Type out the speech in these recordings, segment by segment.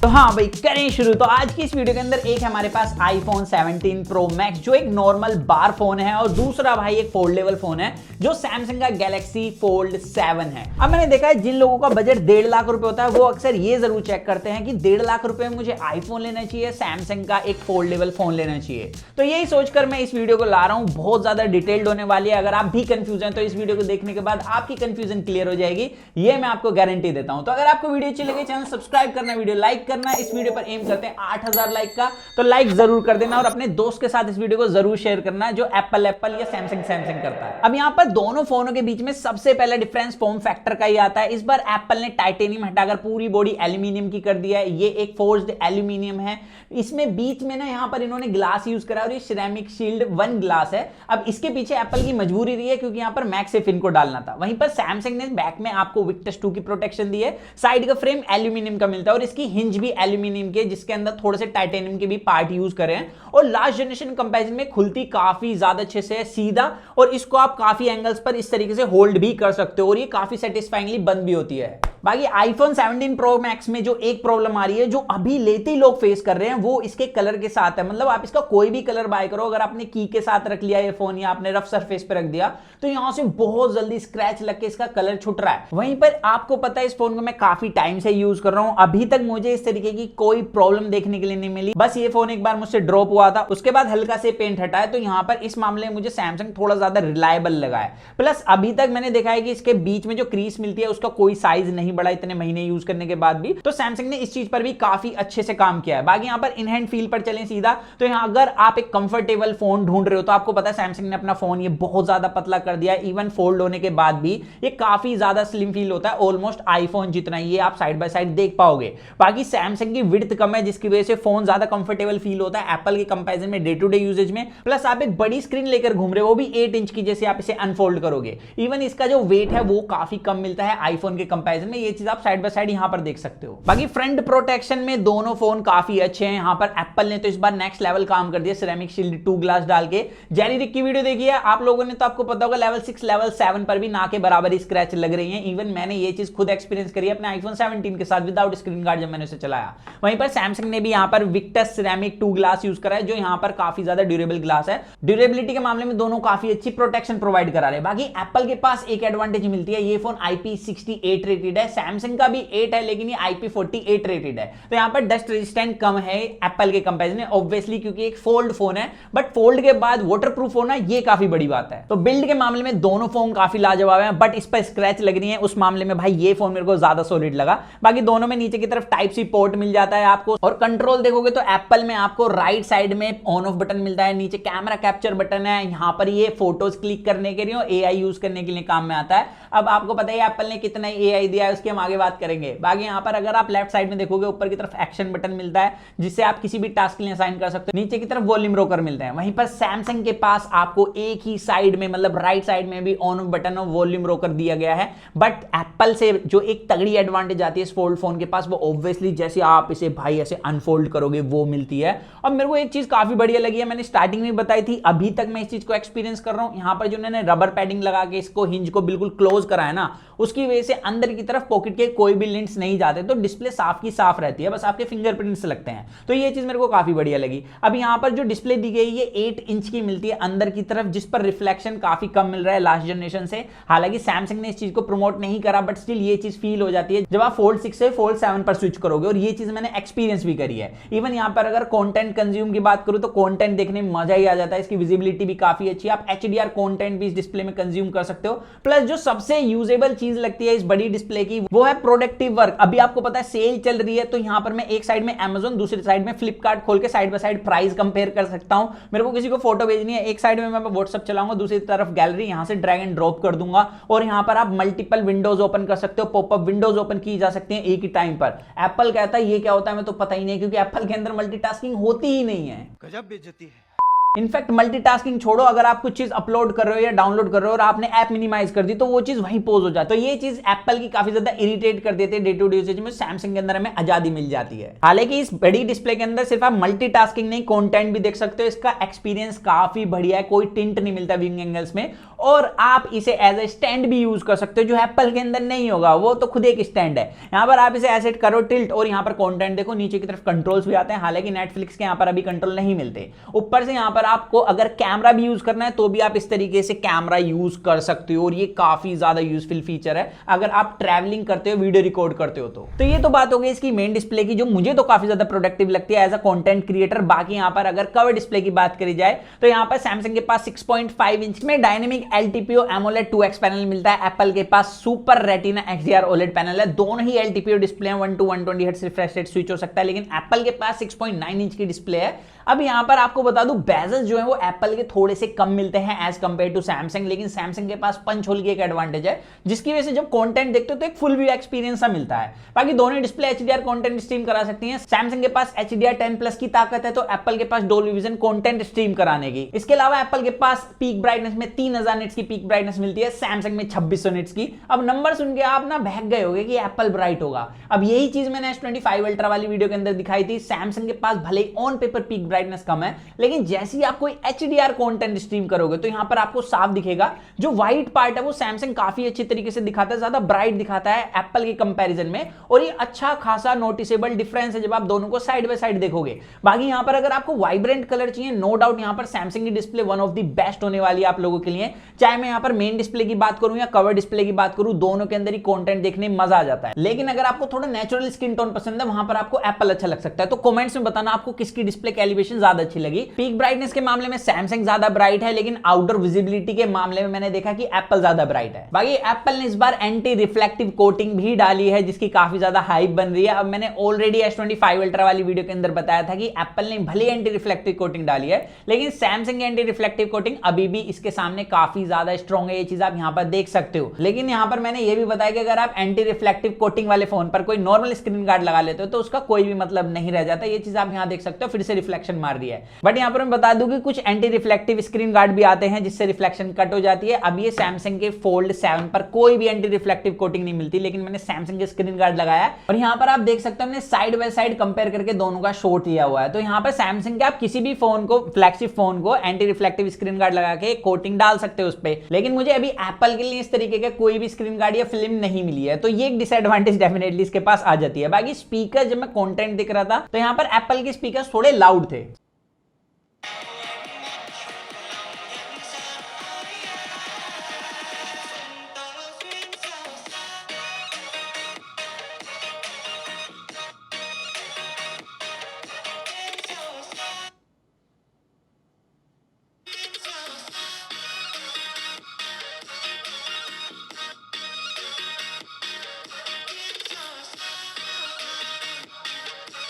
तो हाँ भाई करें शुरू। तो आज की इस वीडियो के अंदर एक हमारे पास iPhone 17 Pro Max जो एक नॉर्मल बार फोन है और दूसरा भाई एक फोल्डेबल फोन है जो सैमसंग का Galaxy Fold 7 है। अब मैंने देखा है जिन लोगों का बजट 1.5 लाख रुपए होता है वो अक्सर ये जरूर चेक करते हैं कि 1.5 लाख रुपए में मुझे आईफोन लेना चाहिए, सैमसंग का एक फोल्डेबल फोन लेना चाहिए। तो यही सोचकर मैं इस वीडियो को ला रहा हूं, बहुत ज्यादा डिटेल्ड होने वाली है। अगर आप भी कंफ्यूज हैं तो इस वीडियो को देखने के बाद आपकी कंफ्यूजन क्लियर हो जाएगी, ये मैं आपको गारंटी देता हूं। तो अगर आपको वीडियो अच्छी लगे चैनल सब्सक्राइब करना, वीडियो लाइक करना। इस वीडियो पर एम करते हैं 8000 लाइक का, तो लाइक जरूर कर देना और अपने दोस्त के साथ इस वीडियो को जरूर शेयर करना जो एप्पल या सैमसंग करता है। अब यहां पर दोनों फोनों के बीच में सबसे पहला डिफरेंस फॉर्म फैक्टर का ही आता है। इस बार एप्पल ने टाइटेनियम हटाकर पूरी बॉडी एल्यूमिनियम की कर दिया है। ये एक फोर्ज्ड एल्यूमिनियम है। इसमें बीच में ना यहां पर इन्होंने ग्लास यूज करा और ये सिरेमिक शील्ड 1 ग्लास है। अब इसके पीछे एप्पल की मजबूरी रही है क्योंकि यहां पर मैग्सेफिन को डालना था। वहीं पर सैमसंग ने बैक में आपको विक्टस 2 की प्रोटेक्शन दी है। साइड का फ्रेम एल्यूमिनियम का मिलता है और इसकी हिंज भी एल्यूमिनियम के, जिसके अंदर थोड़े से टाइटेनियम के भी पार्ट यूज करे हैं। और लास्ट जनरेशन कंपैरिजन में खुलती काफी ज्यादा अच्छे से है, सीधा, और इसको आप काफी एंगल्स पर इस तरीके से होल्ड भी कर सकते हो और ये काफी सेटिस्फाइंगली बंद भी होती है। बाकी iPhone 17 Pro Max में जो एक प्रॉब्लम आ रही है जो अभी लेते ही लोग फेस कर रहे हैं वो इसके कलर के साथ है। मतलब आप इसका कोई भी कलर बाय करो, अगर आपने की के साथ रख लिया ये फोन या आपने रफ सरफेस पे रख दिया तो यहां से बहुत जल्दी स्क्रैच लग के इसका कलर छुट रहा है। वहीं पर आपको पता है इस फोन को मैं काफी टाइम से यूज कर रहा हूं, अभी तक मुझे इस तरीके की कोई प्रॉब्लम देखने के लिए नहीं मिली। बस ये फोन एक बार मुझसे ड्रॉप हुआ था, उसके बाद हल्का से पेंट हटा है। तो यहां पर इस मामले में मुझे सैमसंग थोड़ा ज्यादा रिलायबल लगा है। प्लस अभी तक मैंने देखा है कि इसके बीच में जो क्रीज मिलती है उसका कोई साइज नहीं बढ़ा इतने महीने यूज करने के बाद भी। तो सैमसंग ने इस चीज पर भी काफी अच्छे से काम किया है। बाकी यहां पर इन हैंड फील पर चलें सीधा, तो यहां अगर आप एक कंफर्टेबल फोन ढूंढ रहे हो तो आपको पता है सैमसंग ने अपना फोन ये बहुत ज्यादा पतला कर दिया है। इवन फोल्ड होने के बाद भी ये काफी ज्यादा स्लिम फील होता है, ऑलमोस्ट आईफोन जितना ही। ये आप साइड बाय साइड देख पाओगे। बाकी सैमसंग की विड्थ कम है जिसकी वजह से फोन ज्यादा कंफर्टेबल फील होता है एप्पल के कंपैरिजन में डे टू डे यूजेज में। प्लस आप एक बड़ी स्क्रीन लेकर घूम रहे हो, वो भी 8 इंच की, जैसे आप इसे अनफोल्ड करोगे। इवन इसका जो वेट है वो काफी कम मिलता है आईफोन के कंपैरिजन में। ये चीज आप साइड बाय साइड यहां पर देख सकते हो। बाकी फ्रंट प्रोटेक्शन में दोनों फोन काफी अच्छे हैं। यहां पर एप्पल ने तो इस बार नेक्स्ट लेवल काम कर दिया, सिरेमिक शील्ड 2 ग्लास डाल के। जेरी रिक की वीडियो देखी है आप लोगों ने तो आपको पता होगा लेवल 6 लेवल 7 पर भी ना के बराबर ही स्क्रैच लग रही हैं। इवन मैंने ये चीज खुद एक्सपीरियंस करी है अपने iPhone 17 के साथ विदाउट स्क्रीन गार्ड जब मैंने उसे चलाया। वहीं पर सैमसंग ने भी यहां पर विक्टस सिरेमिक 2 ग्लास यूज करा है जो यहां पर काफी ज्यादा ड्यूरेबल ग्लास है। ड्यूरेबिलिटी के मामले में दोनों काफी अच्छी प्रोटेक्शन प्रोवाइड करा रहे हैं। बाकी एप्पल के पास एक एडवांटेज मिलती है, ये फोन IP68 रेटेड है। सैमसंग का भी 8 है लेकिन ये IP48 रेटेड है। तो यहां पर डस्ट रेजिस्टेंट कम है एप्पल के कंपैरिजन में, ऑब्वियसली क्योंकि एक फोल्ड फोन है। बट फोल्ड के बाद वाटरप्रूफ होना ये काफी बड़ी बात है। तो बिल्ड के मामले में दोनों फोन काफी लाजवाब हैं, बट इस पर स्क्रैच लग रही है उस मामले में भाई ये फोन मेरे को ज्यादा सॉलिड लगा। बाकी दोनों में नीचे की तरफ टाइप सी पोर्ट मिल जाता है आपको। और कंट्रोल देखोगे तो एप्पल में आपको राइट साइड में ऑन ऑफ बटन मिलता है, नीचे कैमरा कैप्चर बटन है। यहां पर ये फोटोज क्लिक करने के लिए और AI यूज करने के लिए काम में आता है। अब आपको पता है एप्पल ने कितना AI दिया है उसकी हम आगे बात करेंगे। बाकी यहां पर अगर आप लेफ्ट साइड में देखोगे ऊपर की तरफ एक्शन बटन मिलता है जिससे आप किसी भी टास्क के लिए असाइन कर सकते हो। नीचे की तरफ वॉल्यूम रोकर मिलते हैं। वहीं पर सैमसंग के पास आपको एक ही साइड में, मतलब राइट साइड में भी ऑन ऑफ बटन और वॉल्यूम रोकर दिया गया है। बट एप्पल से जो एक तगड़ी एडवांटेज आती है इस फोल्ड फोन के पास वो ऑब्वियसली जैसे आप इसे भाई ऐसे अनफोल्ड करोगे वो मिलती है। और मेरे को एक चीज काफी बढ़िया लगी है, मैंने स्टार्टिंग में बताई थी, अभी तक मैं इस चीज को एक्सपीरियंस कर रहा हूं। यहां पर जो उन्होंने रबर पैडिंग लगा के इसको हिंज को बिल्कुल क्लोज करा है ना, उसकी वजह से अंदर की तरफ पॉकेट के कोई भी लिंक्स नहीं जाते, तो डिस्प्ले साफ की साफ रहती है, बस आपके फिंगरप्रिंट्स लगते हैं। तो ये चीज मेरे को काफी बढ़िया लगी। अब यहां पर जो डिस्प्ले दी गई है 8 इंच की मिलती है अंदर की तरफ, जिस पर रिफ्लेक्शन काफी कम मिल रहा है लास्ट जनरेशन से। हालांकि सैमसंग ने इस चीज को प्रमोट नहीं करा, बट स्टिल ये चीज फील हो जाती है जब आप फोल्ड 6 से फोल्ड 7 पर स्विच करोगे, और ये चीज मैंने एक्सपीरियंस भी करी है। इवन यहां पर अगर कंटेंट कंज्यूम की बात करूं तो कंटेंट देखने में मजा ही आ जाता है। इसकी विजिबिलिटी भी काफी अच्छी है, आप HDR कंटेंट भी इस डिस्प्ले में कंज्यूम कर सकते हो। प्लस जो सबसे यूजेबल चीज लगती है इस बड़ी डिस्प्ले की वो है प्रोडक्टिव वर्क। अभी आपको पता है सेल चल रही है, तो यहां पर मैं एक साइड में Amazon दूसरी साइड में फ्लिपकार्ट खोल के side by side price compare कर सकता हूं। मेरे को किसी को फोटो भेजनी है, एक साइड में मैं व्हाट्सएप चलाऊंगा, दूसरी तरफ गैलरी, यहां से ड्रैग एंड ड्रॉप कर दूंगा और यहां पर आप मल्टीपल विंडोज ओपन कर सकते हो, पॉपअप विंडोज ओपन की जा सकती हैं एक ही टाइम पर। एप्पल कहता है ये क्या होता है मैं तो पता ही नहीं, क्योंकि एप्पल के अंदर मल्टीटास्किंग होती ही नहीं है। गजब बेइज्जती है। इनफैक्ट मल्टीटास्किंग छोड़ो, अगर आप कुछ चीज अपलोड कर रहे हो या डाउनलोड कर रहे हो और आपने ऐप मिनिमाइज कर दी तो वो चीज वहीं पोज हो जाती है। तो ये चीज एप्पल की काफी ज्यादा इरिटेट कर देते हैं डे टू डे यूसेज में। सैमसंग के अंदर हमें आजादी मिल जाती है। हालांकि इस बड़ी डिस्प्ले के अंदर सिर्फ आप मल्टीटास्किंग नहीं कंटेंट भी देख सकते हो। इसका एक्सपीरियंस काफी बढ़िया है, कोई टिंट नहीं मिलता व्यूइंग एंगल्स में। और आप इसे एज ए स्टैंड भी यूज कर सकते हो, जो एप्पल के अंदर नहीं होगा, वो तो खुद एक स्टैंड है। यहां पर आप इसे ऐसे करो टिल्ट, और यहां पर कंटेंट देखो, नीचे की तरफ कंट्रोल्स भी आते हैं, हालांकि नेटफ्लिक्स के यहां पर अभी कंट्रोल नहीं मिलते। ऊपर से यहां पर आपको अगर कैमरा भी यूज करना है तो भी आप इस तरीके से कैमरा यूज कर सकते हो, और ये काफी ज्यादा यूजफुल फीचर है अगर आप ट्रैवलिंग करते हो, वीडियो रिकॉर्ड करते हो तो ये तो बात हो गई इसकी मेन डिस्प्ले की, जो मुझे तो काफी ज्यादा प्रोडक्टिव लगती है एज अ कंटेंट क्रिएटर। बाकी यहां पर अगर कवर डिस्प्ले की बात करी जाए तो यहां पर सैमसंग के पास 6.5 इंच में dynamic LTPO AMOLED 2x panel मिलता है, एप्पल के पास super retina XDR OLED panel है। दोनों ही एलटीपीओ डिस्प्ले हैं, 1 to 120 hertz refresh rate switch हो सकता है, लेकिन एप्पल के पास 6.9 इंच की डिस्प्ले है। अब यहां पर आपको बता दूं, बेजल्स जो है वो एप्पल के थोड़े से कम मिलते हैं एज कंपेयर टू सैमसंग, लेकिन सैमसंग के पास पंच होल की एक एडवांटेज है, जिसकी वजह से जब कंटेंट देखते हो तो एक फुल व्यू एक्सपीरियंस सा मिलता है। बाकी दोनों डिस्प्ले HDR कंटेंट स्ट्रीम करा सकती हैं। सैमसंग के पास HDR10+ की ताकत है, तो एप्पल के पास डोल्बी विजन कंटेंट स्ट्रीम कराने की। इसके अलावा एप्पल के पास पीक ब्राइटनेस में 3000 निट्स की पीक ब्राइटनेस मिलती है, सैमसंग में 2600 निट्स की। अब नंबर सुन के आप ना बहक गए होगे कि एप्पल ब्राइट होगा। अब यही चीज मैंने S25 अल्ट्रा वाली वीडियो के अंदर दिखाई थी। सैमसंग के पास भले ही ऑन पेपर पीक ब्राइटनेस कम है, लेकिन जैसे ही आप कोई HDR कंटेंट स्ट्रीम करोगे तो यहां पर आपको साफ दिखेगा, जो व्हाइट पार्ट है वो सैमसंग काफी अच्छी तरीके से दिखाता है, ज्यादा ब्राइट दिखाता है एप्पल के कंपैरिजन में, और ये अच्छा खासा नोटिसेबल डिफरेंस है जब आप दोनों को साइड बाय साइड देखोगे। बाकी यहां पर अगर आपको वाइब्रेंट कलर चाहिए, नो डाउट यहां पर सैमसंग की display one of the best होने वाली है आप लोगों के लिए। चाहे मैं यहां पर मेन डिस्प्ले की बात करूं या कवर डिस्प्ले की बात करूं, दोनों के अंदर ही कंटेंट देखने में मजा आ जाता है। लेकिन अगर आपको थोड़ा नेचुरल स्किन टोन पसंद है, वहां पर आपको एप्पल अच्छा लग सकता है। तो कमेंट्स में बताना आपको किसकी डिस्प्ले कैलिब्रेशन ज्यादा अच्छी लगी। पीक ब्राइटनेस के मामले में सैमसंग ज्यादा ब्राइट है, लेकिन आउटडोर विजिबिलिटी के मामले में मैंने देखा कि एप्पल ज्यादा ब्राइट है। बाकी एप्पल ने इस बार एंटी रिफ्लेक्टिव कोटिंग भी डाली है, जिसकी काफी ज्यादा हाइप बन रही है। अब मैंने ऑलरेडी S25 अल्ट्रा वाली वीडियो के अंदर बताया था कि एप्पल ने भले एंटी रिफ्लेक्टिव कोटिंग डाली है, लेकिन सैमसंग एंटी रिफ्लेक्टिव कोटिंग अभी भी इसके सामने काफी ज्यादा स्ट्रॉन्ग है। ये चीज आप यहां पर देख सकते हो। लेकिन यहां पर मैंने ये भी बताया कि अगर आप एंटी रिफ्लेक्टिव कोटिंग वाले फोन पर कोई नॉर्मल स्क्रीन गार्ड लगा लेते हो तो उसका कोई भी मतलब नहीं रह जाता। ये चीज आप यहां देख सकते हो, फिर से रिफ्लेक्शन मार रही है। बट यहां पर मैं बता दूं कि कुछ एंटी रिफ्लेक्टिव स्क्रीन गार्ड भी आते हैं जिससे रिफ्लेक्शन कट हो जाती है। अब ये सैमसंग के फोल्ड 7 पर कोई भी एंटी रिफ्लेक्टिव कोटिंग नहीं मिलती, लेकिन मैंने सैमसंग के स्क्रीन गार्ड लगाया और यहां पर आप देख सकते हो मैंने साइड बाय साइड कंपेयर करके दोनों का शॉट लिया हुआ है। तो यहां पर सैमसंग के आप किसी भी फोन को, फ्लैगशिप फोन को एंटी रिफ्लेक्टिव स्क्रीन गार्ड लगा के कोटिंग डाल सकते हो उस पे, लेकिन मुझे अभी एप्पल के लिए इस तरीके का कोई भी स्क्रीन गार्ड या फिल्म नहीं मिली है। तो ये एक डिसएडवांटेज डेफिनेटली इसके पास आ जाती है। बाकी स्पीकर, जब मैं कंटेंट दिख रहा था तो यहां पर एप्पल के स्पीकर थोड़े लाउड थे।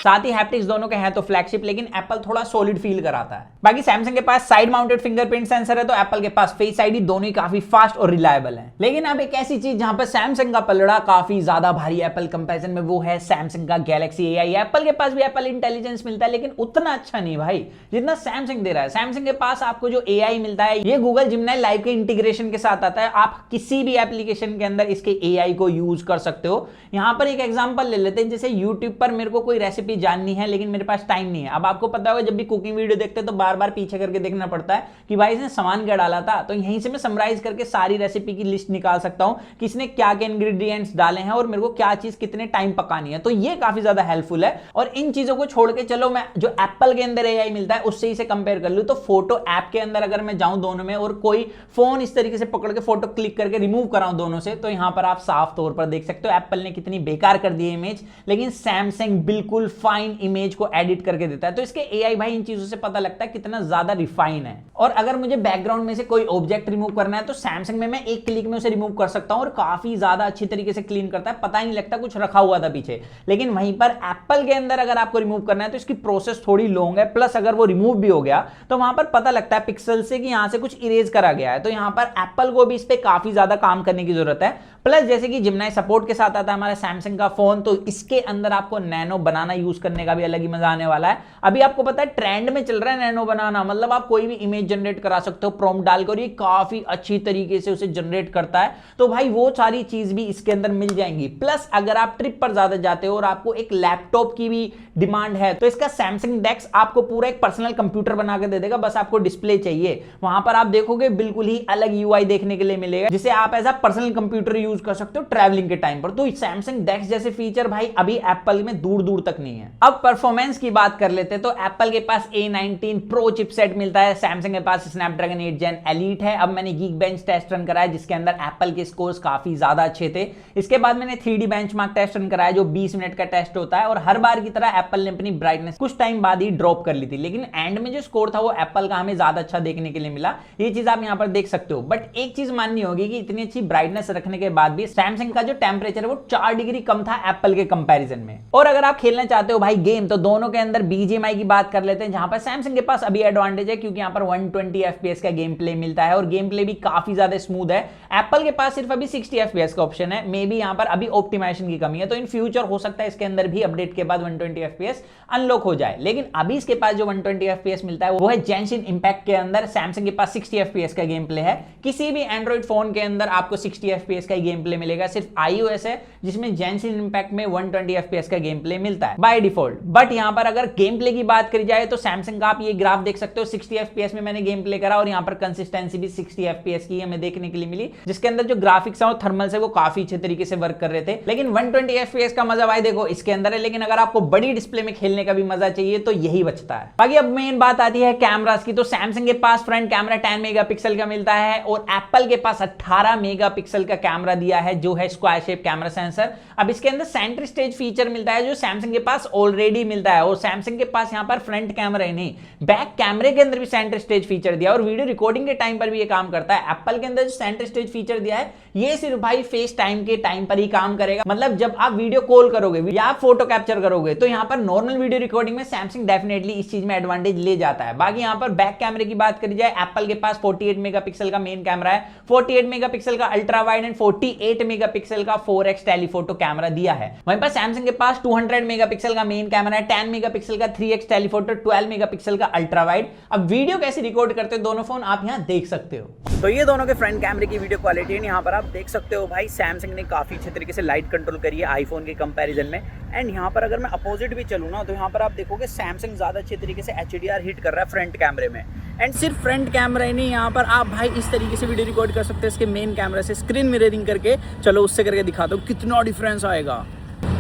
साथ ही हैप्टिक्स दोनों के हैं तो फ्लैगशिप, लेकिन एप्पल थोड़ा सॉलिड फील कराता है। बाकी सैमसंग के पास साइड माउंटेड फिंगरप्रिंट सेंसर है, तो एप्पल के पास फेस आईडी, दोनों ही काफी फास्ट और रिलायबल है। लेकिन अब एक ऐसी चीज जहां पर सैमसंग का पलड़ा काफी ज्यादा भारी एप्पल कंपैरिजन में, वो है सैमसंग का गैलेक्सी AI। एप्पल के पास भी एप्पल इंटेलिजेंस मिलता है, लेकिन उतना अच्छा नहीं भाई जितना सैमसंग दे रहा है। सैमसंग के पास आपको जो AI मिलता है, ये गूगल जिमिनाई लाइव के इंटीग्रेशन के साथ आता है। आप किसी भी एप्लीकेशन के अंदर इसके AI को यूज कर सकते हो। यहां पर एक एग्जांपल ले लेते हैं, जैसे यूट्यूब पर मेरे को कोई रेसिपी जाननी है, लेकिन मेरे पास टाइम नहीं है। अब आपको पता होगा जब भी कुकिंग वीडियो देखते हैं तो बार बार पीछे करके देखना पड़ता है कि भाई इसने सामान क्या डाला था। तो यहीं से मैं समराइज करके सारी रेसिपी की लिस्ट निकाल सकता हूं कि इसने क्या क्या इंग्रेडिएंट्स डाले हैं और मेरे को क्या चीज कितने टाइम पकानी है। तो ये काफी ज्यादा हेल्पफुल है। और इन चीजों को छोड़ के चलो मैं जो एप्पल के अंदर AI मिलता है उससे इसे कंपेयर कर लूं, तो फोटो ऐप के अंदर अगर मैं जाऊं दोनों में और कोई फोन इस तरीके से पकड़ के फोटो क्लिक करके रिमूव कराऊं दोनों से, तो यहां पर आप साफ तौर पर देख सकते हो एप्पल ने कितनी बेकार कर दी है इमेज, लेकिन सैमसंग बिल्कुल फाइन इमेज को एडिट करके देता है। तो इसके AI भाई इन चीजों से पता लगता है कितना ज्यादा रिफाइन है। और अगर मुझे बैकग्राउंड में से कोई ऑब्जेक्ट रिमूव करना है तो सैमसंग में मैं एक क्लिक में उसे रिमूव कर सकता हूं और काफी ज्यादा अच्छी तरीके से क्लीन करता है, पता ही नहीं लगता कुछ रखा हुआ था पीछे। लेकिन वहीं पर एप्पल के अंदर अगर आपको रिमूव करना है तो इसकी प्रोसेस थोड़ी लॉन्ग है, प्लस अगर वो रिमूव भी हो गया तो वहां पर पता लगता है पिक्सल से कि यहां से कुछ इरेज करा गया है। तो यहां पर एप्पल को भी इस पे काफी ज्यादा काम करने की जरूरत है। प्लस जैसे कि जिमिनाई सपोर्ट के साथ आता है हमारा सैमसंग का फोन, तो इसके अंदर आपको नैनो बनाना यूज करने का भी अलग ही मजा आने वाला है। अभी आपको पता है ट्रेंड में चल रहा है नैनो बनाना, मतलब आप कोई भी इमेज जनरेट करा सकते हो प्रॉम्प्ट डालकर, ये काफी अच्छी तरीके से उसे जनरेट करता है। तो भाई वो सारी चीज भी इसके अंदर मिल जाएंगी। प्लस अगर आप ट्रिप पर ज्यादा जाते हो और आपको एक लैपटॉप की भी डिमांड है तो इसका सैमसंग डेक्स आपको पूरा एक पर्सनल कंप्यूटर बना के दे देगा, बस आपको डिस्प्ले चाहिए। वहां पर आप देखोगे बिल्कुल ही अलग यूआई देखने के लिए मिलेगा, जिसे आप as a personal computer use कर सकते हो ट्रैवलिंग के टाइम पर। तो सैमसंग डेक्स जैसे फीचर भाई अभी एप्पल में दूर दूर तक नहीं है। अब परफॉर्मेंस की बात कर लेते हैं तो एप्पल के पास A19 Pro चिपसेट मिलता है, सैमसंग के पास स्नैपड्रैगन 8 Gen Elite है। अब मैंने Geekbench टेस्ट रन कराया जिसके अंदर एप्पल के स्कोर्स काफी ज्यादा अच्छे थे। इसके बाद मैंने 3D बेंचमार्क टेस्ट रन कराया जो 20 मिनट का टेस्ट होता है, और हर बार की तरह एप्पल ने अपनी ब्राइटनेस कुछ टाइम बाद ही ड्रॉप कर ली थी, लेकिन एंड में जो स्कोर था वो एप्पल का हमें ज्यादा अच्छा देखने के लिए मिला। ये चीज आप यहां पर देख सकते हो। बट एक चीज माननी होगी कि इतनी अच्छी ब्राइटनेस रखने के बाद भी सैमसंग का जो टेंपरेचर है वो 4 डिग्री कम था एप्पल के कंपैरिजन में। और अगर आप खेलना चाहते हो भाई गेम तो दोनों के अंदर BGMI की बात कर लेते हैं, जहां पर सैमसंग के पास अभी एडवांटेज है क्योंकि यहां पर 120 FPS का गेम प्ले मिलता है और गेम प्ले भी काफी ज्यादा स्मूथ है। एप्पल के पास सिर्फ अभी 60 FPS का ऑप्शन है, मे बी यहां पर अभी ऑप्टिमाइजेशन की कमी है, तो इन फ्यूचर हो सकता है इसके अंदर भी अपडेट के बाद 120 FPS अनलॉक हो जाए। लेकिन अभी इसके पास जो 120 FPS मिलता है वो है जेनशिन इंपैक्ट के अंदर। सैमसंग के पास 60 FPS का गेम प्ले है, किसी भी एंड्रॉइड फोन के अंदर आपको 60 FPS का गेम प्ले मिलेगा, सिर्फ iOS है जिसमें जेनशिन इंपैक्ट में 120 FPS का गेम प्ले मिलता है बाय डिफॉल्ट। बट यहां पर अगर गेम प्ले की बात करी जाए तो सैमसंग का आप ये ग्राफ देख सकते हो, 60 FPS में मैंने गेम प्ले करा और यहां पर कंसिस्टेंसी भी 60 FPS की हमें देखने के लिए मिली, जिसके अंदर जो ग्राफिक्स है और थर्मल से वो काफी अच्छे तरीके से वर्क कर रहे थे। लेकिन 120 FPS का मजा भाई देखो इसके अंदर है, लेकिन अगर आपको बड़ी डिस्प्ले में खेलने का भी मजा चाहिए तो यही बचता है। बाकी अब मेन बात आती है कैमरास की, तो सैमसंग के पास फ्रंट कैमरा 10 मेगापिक्सल का मिलता है और एप्पल के पास 18 मेगापिक्सल का कैमरा दिया है जो है स्क्वायर शेप कैमरा सेंसर। अब इसके अंदर सेंटर स्टेज फीचर मिलता है जो सैमसंग के पास ऑलरेडी मिलता है, और सैमसंग के पास यहां पर फ्रंट कैमरा ही नहीं बैक कैमरे के अंदर भी सेंटर स्टेज फीचर दिया और वीडियो रिकॉर्डिंग के टाइम पर भी ये काम करता है। एप्पल के अंदर जो सेंटर स्टेज फीचर दिया है ये सिर्फ भाई फेस टाइम के टाइम पर ही काम करेगा, मतलब जब आप वीडियो कॉल करोगे या आप फोटो कैप्चर करोगे तो यहां पर नॉर्मल वीडियो रिकॉर्डिंग में सैमसंग डेफिनेटली इस चीज में एडवांटेज ले जाता है। बाकी यहां पर बैक कैमरे की बात करी जाए एप्पल के पास 48 मेगापिक्सल का मेन कैमरा है, 48 मेगापिक्सल का अल्ट्रा वाइड एंड 48 मेगापिक्सल का 4x टेलीफोटो कैमरा दिया है। वहीं पर सैमसंग के पास 200 मेगापिक्सल का मेन कैमरा है, 10 मेगापिक्सल का 3x टेलीफोटो, 12 मेगापिक्सल का अल्ट्रा वाइड। अब वीडियो कैसे रिकॉर्ड करते हैं दोनों फोन आप यहां देख सकते हो। तो ये दोनों के फ्रंट कैमरे की वीडियो क्वालिटी है, यहां पर आप देख सकते हो भाई सैमसंग ने काफी अच्छे तरीके से लाइट कंट्रोल करी है आईफोन के कंपैरिजन में। एंड यहाँ पर अगर मैं अपोजिट भी चलूँ ना तो यहाँ पर आप देखोगे सैमसंग ज़्यादा अच्छे तरीके से HDR हिट कर रहा है फ्रंट कैमरे में। एंड सिर्फ फ्रंट कैमरा ही नहीं, यहाँ पर आप भाई इस तरीके से वीडियो रिकॉर्ड कर सकते हैं इसके मेन कैमरा से। स्क्रीन मिररिंग करके चलो उससे करके दिखा दो कितना डिफरेंस आएगा।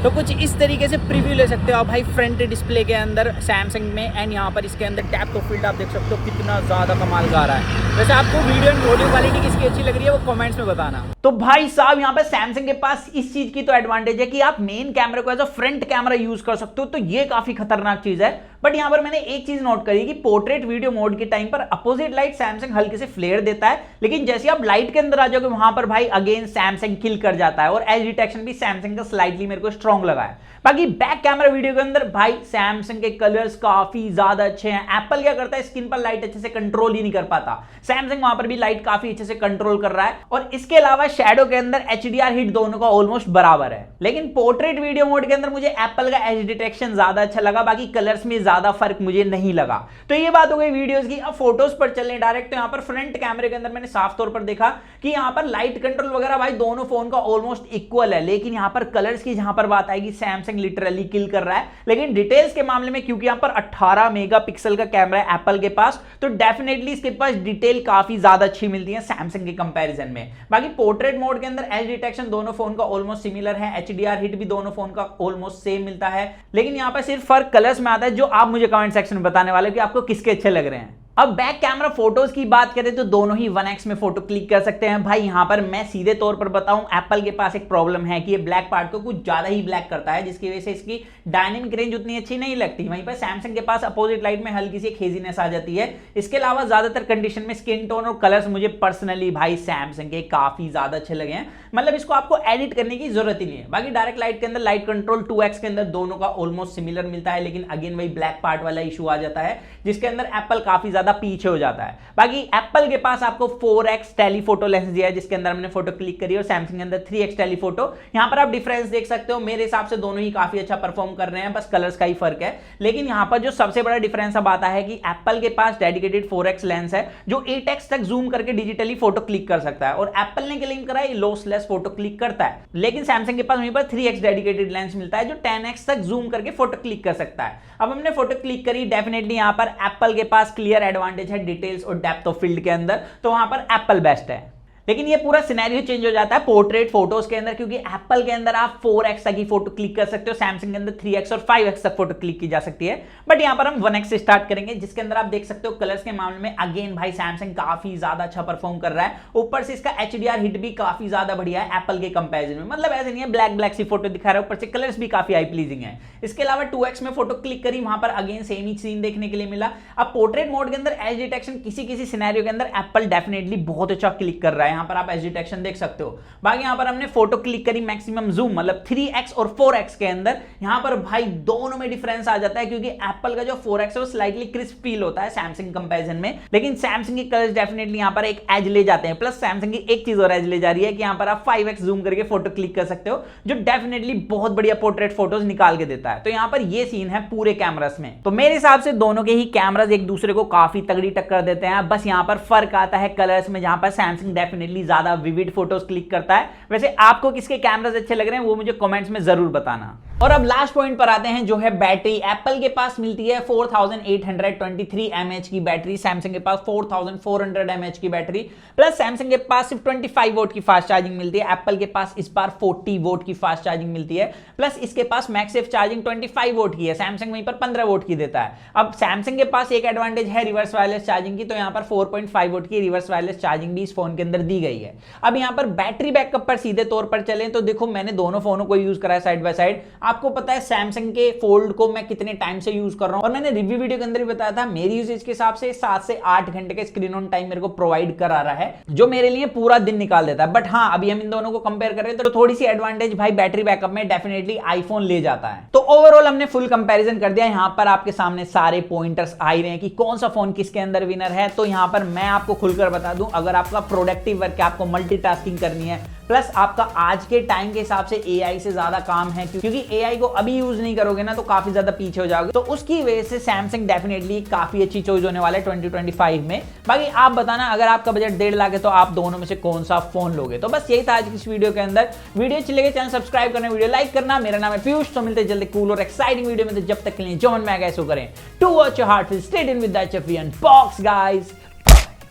तो कुछ इस तरीके से प्रीव्यू ले सकते हो आप भाई फ्रंट डिस्प्ले के अंदर सैमसंग में। एंड यहाँ पर इसके अंदर डेप्थ ऑफ फील्ड आप देख सकते हो कितना ज़्यादा कमाल का आ रहा है। वैसे आपको वीडियो एंड ऑडियो क्वालिटी किसकी अच्छी लग रही है वो कमेंट्स में बताना। तो भाई साहब यहाँ पे सैमसंग के पास इस चीज की तो एडवांटेज है कि आप मेन कैमरे को as a front camera use कर सकते हो, तो ये काफी खतरनाक चीज है। बट यहां पर मैंने एक चीज नोट करी कि पोर्ट्रेट वीडियो मोड के टाइम पर अपोजिट लाइट सैमसंग हल्के से फ्लेयर देता है, लेकिन जैसे आप लाइट के अंदर आ जाओगे वहां पर भाई अगेन सैमसंग किल कर जाता है। और एज डिटेक्शन भी सैमसंग का स्लाइटली मेरे को स्ट्रॉन्ग लगा है। बाकी बैक कैमरा वीडियो के अंदर भाई सैमसंग के कलर्स काफी ज्यादा अच्छे हैं। एप्पल क्या करता है स्किन पर लाइट अच्छे से कंट्रोल ही नहीं कर पाता, सैमसंग वहां पर भी लाइट काफी अच्छे से कंट्रोल कर रहा है। और इसके अलावा शैडो के अंदर HDR हिट दोनों का ऑलमोस्ट बराबर है। लेकिन पोर्ट्रेट वीडियो मोड के अंदर मुझे एप्पल का एज डिटेक्शन ज्यादा अच्छा लगा, बाकी कलर्स में ज्यादा फर्क मुझे नहीं लगा। तो ये बात हो गई वीडियोस की। अब फोटोज पर चलने डायरेक्ट, तो यहाँ पर फ्रंट कैमरे के अंदर मैंने साफ तौर पर देखा कि यहाँ पर लाइट कंट्रोल वगैरह भाई दोनों फोन का ऑलमोस्ट इक्वल है, लेकिन यहाँ पर कलर्स की जहां पर बात आएगी सैमसंग लिटरली किल कर रहा है। लेकिन डिटेल्स के मामले में क्योंकि यहाँ पर 18 मेगापिक्सल का कैमरा है एप्पल के पास, तो डेफिनेटली इसके पास डिटेल काफी ज्यादा अच्छी मिलती है सैमसंग के कंपैरिजन में। बाकी पोर्ट्रेट मोड के अंदर एज डिटेक्शन दोनों फोन का ऑलमोस्ट सिमिलर है, HDR हिट भी दोनों फोन का ऑलमोस्ट सेम मिलता है। लेकिन यहाँ पर सिर्फ फर्क कलर्स में आता है, जो आप मुझे कमेंट सेक्शन में बताने वाले कि आपको किसके अच्छे लग रहे हैं। अब बैक कैमरा फोटोज की बात करें तो दोनों ही 1x में फोटो क्लिक कर सकते हैं। भाई यहां पर मैं सीधे तौर पर बताऊं, एप्पल के पास एक प्रॉब्लम है कि ये ब्लैक पार्ट को कुछ ज्यादा ही ब्लैक करता है, जिसकी वजह से इसकी डायनेमिक रेंज उतनी अच्छी नहीं लगती। वहीं पर सैमसंग के पास अपोजिट लाइट में हल्की सी हेजीनेस आ जाती है। इसके अलावा ज्यादातर कंडीशन में स्किन टोन और कलर्स मुझे पर्सनली भाई सैमसंग के काफी ज्यादा अच्छे लगे हैं, मतलब इसको आपको एडिट करने की जरूरत ही नहीं है। बाकी डायरेक्ट लाइट के अंदर लाइट कंट्रोल 2x के अंदर दोनों का ऑलमोस्ट सिमिलर मिलता है, लेकिन अगेन वही ब्लैक पार्ट वाला इशू आ जाता है, जिसके अंदर एप्पल काफी ज्यादा ज्यादा पीछे हो जाता है। बाकी एप्पल के पास आपको 4x टेलीफोटो लेंस दिया है जिसके अंदर हमने फोटो क्लिक करी, और सैमसंग के अंदर 3x टेलीफोटो। यहां पर आप डिफरेंस देख सकते हो, मेरे हिसाब से दोनों ही काफी अच्छा परफॉर्म कर रहे हैं, बस कलर्स का ही फर्क है। लेकिन यहां पर जो सबसे बड़ा डिफरेंस अब आता है कि एप्पल के पास डेडिकेटेड 4x लेंस है जो 8x तक जूम करके डिजिटली फोटो क्लिक कर सकता है, और एप्पल ने क्लेम करा है लॉसलेस फोटो क्लिक करता है। लेकिन सैमसंग के पास वहीं पर 3x डेडिकेटेड लेंस मिलता है जो 10x तक जूम करके फोटो क्लिक कर सकता है। अब हमने फोटो क्लिक करी, डेफिनेटली यहां पर एप्पल के पास क्लियर एडवांटेज है डिटेल्स और डेप्थ ऑफ फील्ड के अंदर, तो वहां पर एप्पल बेस्ट है। लेकिन ये पूरा सिनेरियो चेंज हो जाता है पोर्ट्रेट फोटोज के अंदर, क्योंकि एप्पल के अंदर आप 4x तक की फोटो क्लिक कर सकते हो, सैमसंग के अंदर 3x और 5x तक फोटो क्लिक की जा सकती है। बट यहां पर हम 1x से स्टार्ट करेंगे, जिसके अंदर आप देख सकते हो कलर्स के मामले में अगेन भाई सैमसंग काफी ज्यादा अच्छा परफॉर्म कर रहा है। ऊपर से इसका HDR हिट भी काफी ज्यादा बढ़िया है एप्पल के कंपेरिजन में, मतलब ऐसे नहीं है ब्लैक ब्लैक सी फोटो दिखा रहा है, ऊपर से कलर्स भी काफी आई प्लीजिंग है। इसके अलावा 2x में फोटो क्लिक करी, वहां पर अगेन सेम ही सीन देखने के लिए मिला। अब पोर्ट्रेट मोड के अंदर एज डिटेक्शन किसी किसी सिनेरियो के अंदर एप्पल डेफिनेटली बहुत अच्छा क्लिक कर रहा है, यहां पर आप एज डिटेक्शन देख सकते हो। बाकी यहां पर हमने फोटो क्लिक करी मैक्सिमम जूम, मतलब 3x और 4x के अंदर, यहां पर भाई दोनों में डिफरेंस आ जाता है, क्योंकि एप्पल का जो 4x है वो स्लाइटली क्रिस्प फील होता है सैमसंग कंपैरिजन में, लेकिन सैमसंग के कलर्स डेफिनेटली यहां पर एक एज ले जाते हैं। प्लस सैमसंग की एक चीज और एज ले जा रही है कि यहां पर आप 5x जूम करके फोटो क्लिक कर सकते हो, जो डेफिनेटली बहुत बढ़िया पोर्ट्रेट फोटोज निकाल के देता है। तो यहां पर ये सीन है पूरे कैमरास में। तो मेरे हिसाब से दोनों के ही कैमरास एक दूसरे को काफी तगड़ी टक्कर देते हैं, बस यहां पर फर्क आता है कलर्स में, जहां पर सैमसंग डेफिनेटली ज्यादा विविड फोटोज क्लिक करता है। वैसे आपको किसके कैमरास अच्छे लग रहे हैं वो मुझे कमेंट्स में जरूर बताना। और अब लास्ट पॉइंट पर आते हैं जो है बैटरी। एप्पल के पास मिलती है 4823 mAh की बैटरी, सैमसंग के पास 4400 mAh की बैटरी, प्लस सैमसंग के पास सिर्फ 25 वोट की फास्ट चार्जिंग मिलती है, एप्पल के पास इस बार 40 वोट की फास्ट चार्जिंग मिलती है, प्लस इसके पास मैक्सेफ चार्जिंग 25 वोट की है, सैमसंग वहीं पर 15 वोट की देता है। अब सैमसंग के पास एक एडवांटेज है रिवर्स वायरलेस चार्जिंग की, तो यहां पर 4.5 वोट की रिवर्स वायरलेस चार्जिंग भी इस फोन के अंदर दी गई है। अब यहां पर बैटरी बैकअप पर सीधे तौर पर चलें तो देखो मैंने दोनों फोनों को यूज करा है साइड बाय साइड। आपको पता है सैमसंग के फोल्ड को मैं कितने टाइम से यूज कर रहा हूं, और मैंने रिव्यू वीडियो के अंदर भी बताया था मेरी यूसेज के हिसाब से 7 से 8 घंटे का स्क्रीन ऑन टाइम मेरे को प्रोवाइड करा रहा है, जो मेरे लिए पूरा दिन निकाल देता है। बट हाँ, अभी हम इन दोनों को कंपेयर करें तो थोड़ी सी एडवांटेज भाई बैटरी बैकअप में डेफिनेटली आईफोन ले जाता है। तो ओवरऑल हमने फुल कंपैरिजन कर दिया, यहां पर आपके सामने सारे पॉइंटर्स आ ही रहे हैं कि कौन सा फोन किसके अंदर विनर है। तो यहां पर मैं आपको खुलकर बता दूं, अगर आपका प्रोडक्टिव वर्क है, आपको मल्टीटास्किंग करनी है, प्लस आपका आज के टाइम के हिसाब से एआई से ज्यादा काम है, क्योंकि एआई को अभी यूज नहीं करोगे ना तो काफी ज्यादा पीछे हो जाओगे, तो उसकी वजह से सैमसंग डेफिनेटली काफी अच्छी चॉइस होने वाला है 2025 में। बाकी आप बताना अगर आपका बजट 1.5 लाख है तो आप दोनों में से कौन सा फोन लोगे। तो बस यही था आज की इस वीडियो के अंदर। वीडियो अच्छी लगे चैनल सब्सक्राइब करना, वीडियो लाइक करना। मेरा नाम है पीयूष, तो मिलते जल्दी कूल और एक्साइटिंग वीडियो में। तो जब तक के लिए जो मन में आएगा ऐसा करें। To watch your heart, stay in with the HFV unbox guys.